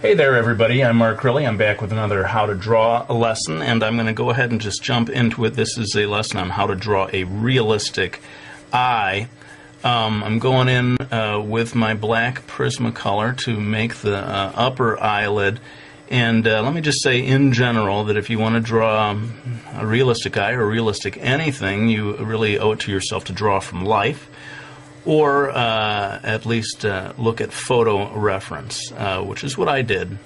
Hey there everybody, I'm Mark Riley. I'm back with another How to Draw a lesson, and I'm going to go ahead and just jump into it. This is a lesson on how to draw a realistic eye. I'm going in with my black Prismacolor to make the upper eyelid, and let me just say in general that if you want to draw a realistic eye or realistic anything, you really owe it to yourself to draw from life, or at least look at photo reference, which is what I did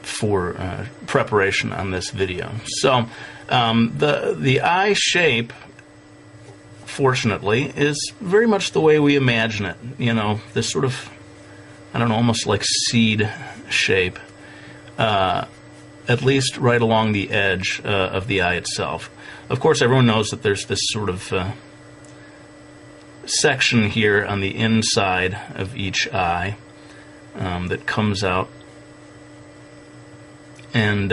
for preparation on this video. So the eye shape, fortunately, is very much the way we imagine it. You know, this sort of, I don't know, almost like seed shape, at least right along the edge of the eye itself. Of course, everyone knows that there's this sort of section here on the inside of each eye that comes out, and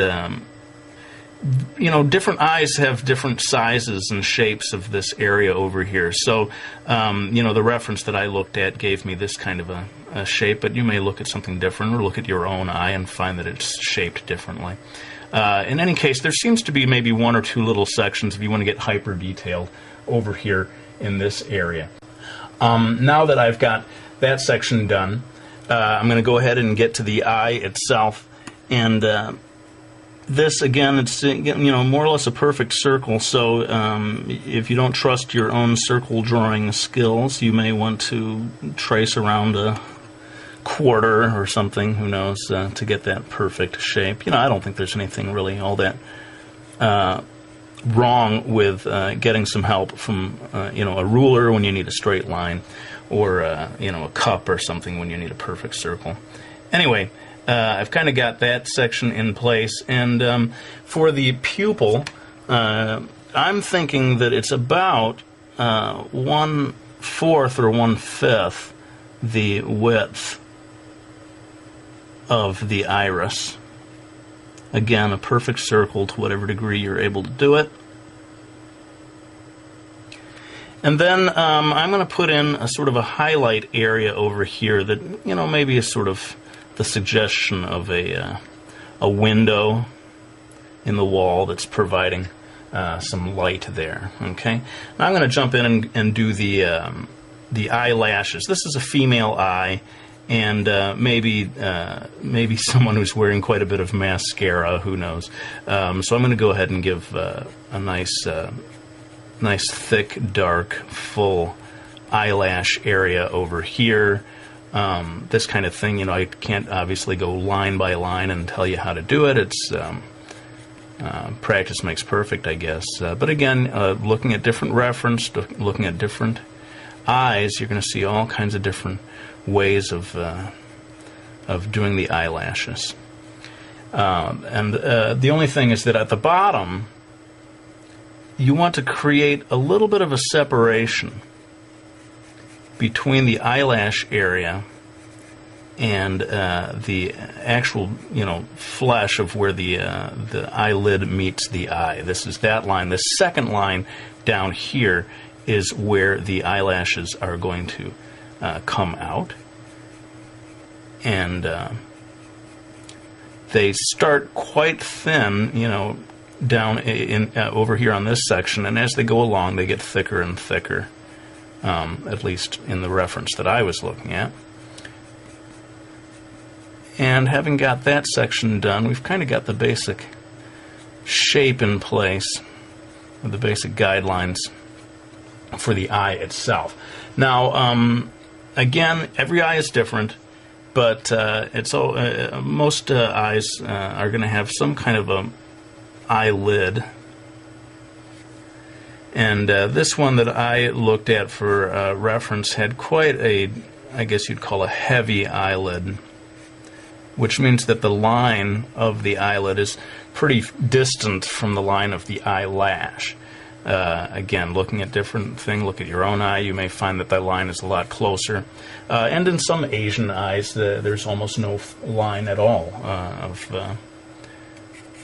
you know, different eyes have different sizes and shapes of this area over here. So you know, the reference that I looked at gave me this kind of a shape, but you may look at something different or look at your own eye and find that it's shaped differently. In any case, there seems to be maybe one or two little sections if you want to get hyper detailed over here in this area. Now that I've got that section done, I'm going to go ahead and get to the eye itself, and this, again, it's, you know, more or less a perfect circle. So if you don't trust your own circle drawing skills, you may want to trace around a quarter or something, who knows, to get that perfect shape. You know, I don't think there's anything really all that wrong with getting some help from you know, a ruler when you need a straight line, or you know, a cup or something when you need a perfect circle. Anyway, I've kind of got that section in place, and for the pupil, I'm thinking that it's about 1/4 or 1/5 the width of the iris. Again, a perfect circle to whatever degree you're able to do it. And then I'm going to put in a sort of a highlight area over here that, you know, maybe is sort of the suggestion of a window in the wall that's providing some light there. Okay. Now I'm going to jump in and do the eyelashes. This is a female eye, and maybe someone who's wearing quite a bit of mascara, who knows. So I'm going to go ahead and give a nice thick, dark, full eyelash area over here. This kind of thing, you know, I can't obviously go line by line and tell you how to do it. It's practice makes perfect, I guess. But again, looking at different reference, looking at different eyes, you're going to see all kinds of different ways of doing the eyelashes. And the only thing is that at the bottom, you want to create a little bit of a separation between the eyelash area and the actual, you know, flesh of where the eyelid meets the eye. This is that line. The second line down here is where the eyelashes are going to come out, and they start quite thin, you know, down in over here on this section, and as they go along, they get thicker and thicker. At least in the reference that I was looking at. And having got that section done, we've kind of got the basic shape in place, with the basic guidelines for the eye itself. Now, again, every eye is different, but most eyes are going to have some kind of a eyelid. And this one that I looked at for reference had quite a, I guess you'd call a heavy eyelid, which means that the line of the eyelid is pretty distant from the line of the eyelash. Again, looking at different things, look at your own eye, you may find that line is a lot closer. And in some Asian eyes, there's almost no line at all of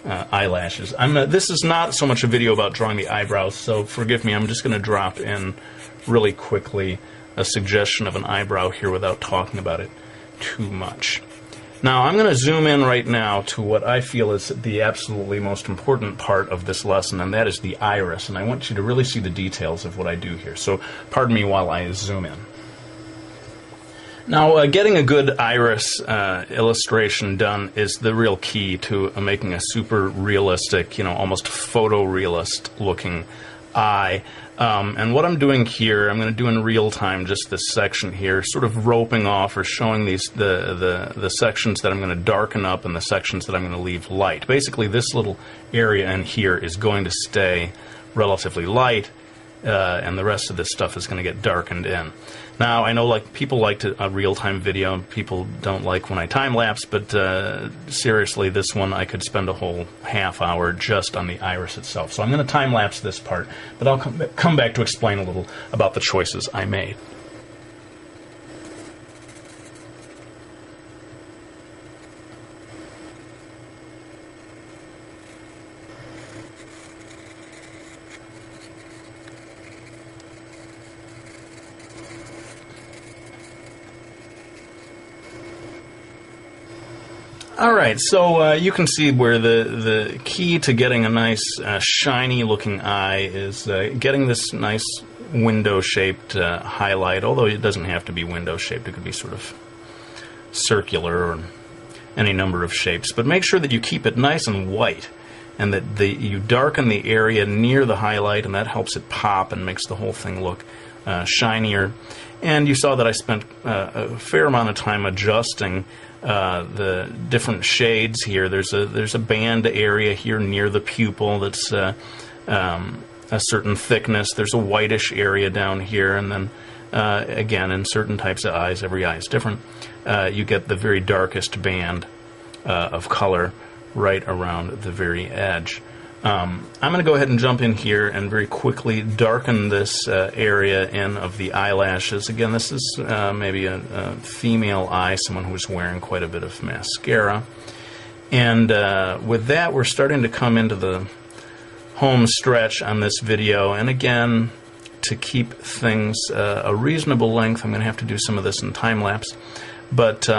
eyelashes. This is not so much a video about drawing the eyebrows, so forgive me, I'm just going to drop in really quickly a suggestion of an eyebrow here without talking about it too much. Now, I'm going to zoom in right now to what I feel is the absolutely most important part of this lesson, and that is the iris. And I want you to really see the details of what I do here. So pardon me while I zoom in. Now, getting a good iris illustration done is the real key to making a super realistic, almost photorealist looking eye. And what I'm doing here, I'm going to do in real time just this section here, sort of roping off or showing the sections that I'm going to darken up and the sections that I'm going to leave light. Basically, this little area in here is going to stay relatively light, and the rest of this stuff is going to get darkened in. Now, I know people like a real-time video, people don't like when I time-lapse, but seriously, this one I could spend a whole half hour just on the iris itself. So I'm going to time-lapse this part, but I'll come back to explain a little about the choices I made. Alright, so you can see where the key to getting a nice shiny looking eye is getting this nice window shaped highlight, although it doesn't have to be window shaped, it could be sort of circular or any number of shapes, but make sure that you keep it nice and white and that you darken the area near the highlight, and that helps it pop and makes the whole thing look shinier. And you saw that I spent a fair amount of time adjusting the different shades here. There's a band area here near the pupil that's a certain thickness. There's a whitish area down here, and then again, in certain types of eyes, every eye is different, you get the very darkest band of color right around the very edge. I'm going to go ahead and jump in here and very quickly darken this area in of the eyelashes. Again, this is maybe a female eye, someone who's wearing quite a bit of mascara. And with that, we're starting to come into the home stretch on this video. And again, to keep things a reasonable length, I'm going to have to do some of this in time-lapse. But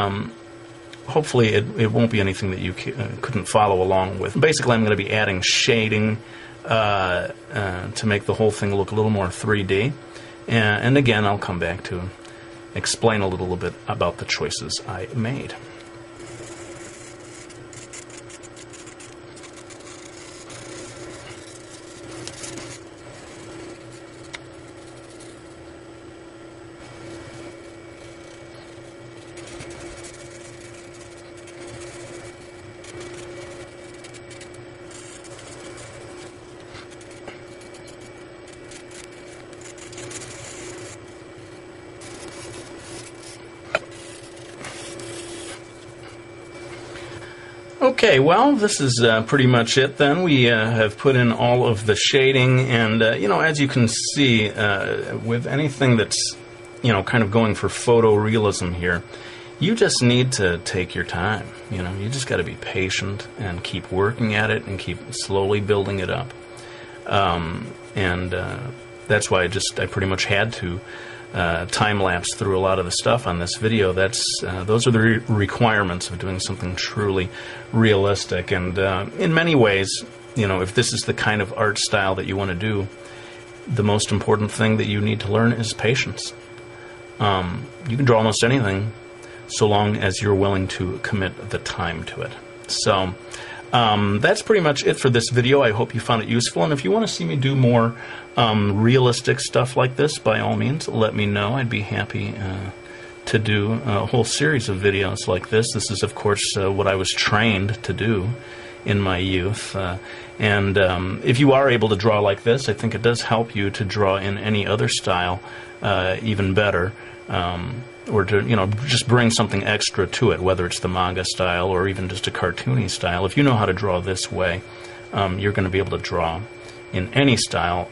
hopefully it won't be anything that you couldn't follow along with. Basically, I'm going to be adding shading to make the whole thing look a little more 3D. And again, I'll come back to explain a little bit about the choices I made. Okay, well, this is pretty much it then. We have put in all of the shading, and, as you can see, with anything that's, kind of going for photorealism here, you just need to take your time. You just got to be patient and keep working at it and keep slowly building it up. That's why I pretty much had to time-lapse through a lot of the stuff on this video. Those are the requirements of doing something truly realistic. And in many ways, if this is the kind of art style that you want to do, the most important thing that you need to learn is patience. You can draw almost anything so long as you're willing to commit the time to it. So that's pretty much it for this video. I hope you found it useful, and if you want to see me do more realistic stuff like this, by all means, let me know. I'd be happy to do a whole series of videos like this. This is, of course, what I was trained to do in my youth. If you are able to draw like this, I think it does help you to draw in any other style even better. Or to, just bring something extra to it, whether it's the manga style or even just a cartoony style. If you know how to draw this way, you're going to be able to draw in any style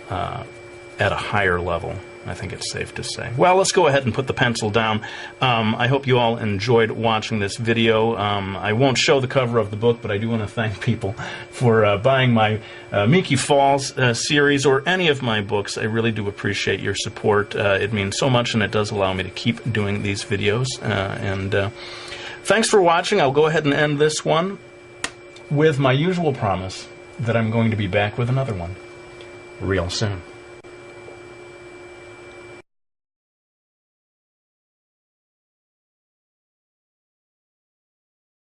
at a higher level. I think it's safe to say. Well, let's go ahead and put the pencil down. I hope you all enjoyed watching this video. I won't show the cover of the book, but I do want to thank people for buying my Miki Falls series or any of my books. I really do appreciate your support. It means so much, and it does allow me to keep doing these videos. Thanks for watching. I'll go ahead and end this one with my usual promise that I'm going to be back with another one real soon.